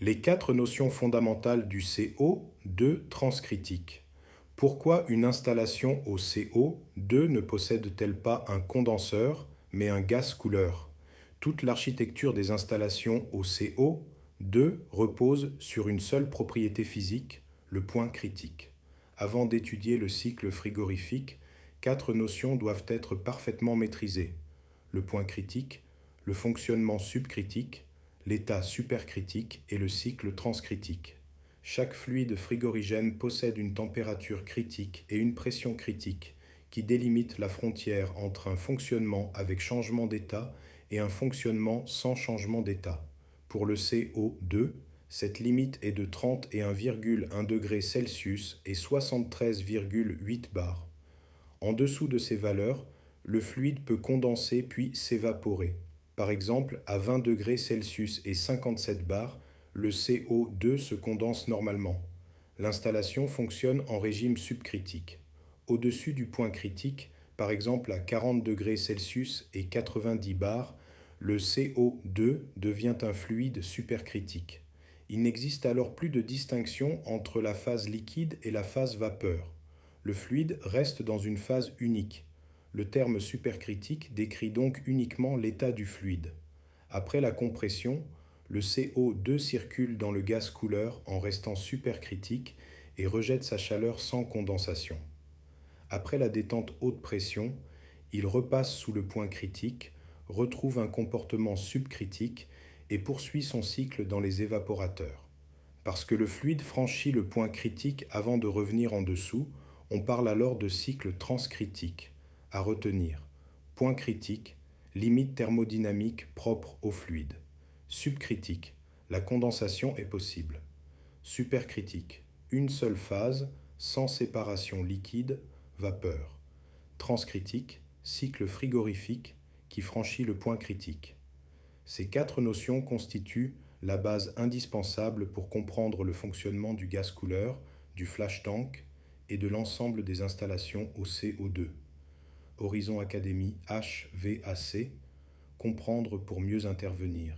Les quatre notions fondamentales du CO2 transcritique. Pourquoi une installation au CO2 ne possède-t-elle pas un condenseur, mais un gaz couleur? Toute l'architecture des installations au CO2 repose sur une seule propriété physique, le point critique. Avant d'étudier le cycle frigorifique, quatre notions doivent être parfaitement maîtrisées: le point critique, le fonctionnement subcritique, l'état supercritique et le cycle transcritique. Chaque fluide frigorigène possède une température critique et une pression critique qui délimitent la frontière entre un fonctionnement avec changement d'état et un fonctionnement sans changement d'état. Pour le CO2, cette limite est de 31,1 degrés Celsius et 73,8 bars. En dessous de ces valeurs, le fluide peut condenser puis s'évaporer. Par exemple, à 20 degrés Celsius et 57 bars, le CO2 se condense normalement. L'installation fonctionne en régime subcritique. Au-dessus du point critique, par exemple à 40 degrés Celsius et 90 bars, le CO2 devient un fluide supercritique. Il n'existe alors plus de distinction entre la phase liquide et la phase vapeur. Le fluide reste dans une phase unique. Le terme supercritique décrit donc uniquement l'état du fluide. Après la compression, le CO2 circule dans le gaz couleur en restant supercritique et rejette sa chaleur sans condensation. Après la détente haute pression, il repasse sous le point critique, retrouve un comportement subcritique et poursuit son cycle dans les évaporateurs. Parce que le fluide franchit le point critique avant de revenir en dessous, on parle alors de cycle transcritique. À retenir: point critique, limite thermodynamique propre au fluide. Subcritique, la condensation est possible. Supercritique, une seule phase, sans séparation liquide-vapeur. Transcritique, cycle frigorifique qui franchit le point critique. Ces quatre notions constituent la base indispensable pour comprendre le fonctionnement du gaz couleur, du flash tank et de l'ensemble des installations au CO2. Horizon Academy HVAC, comprendre pour mieux intervenir.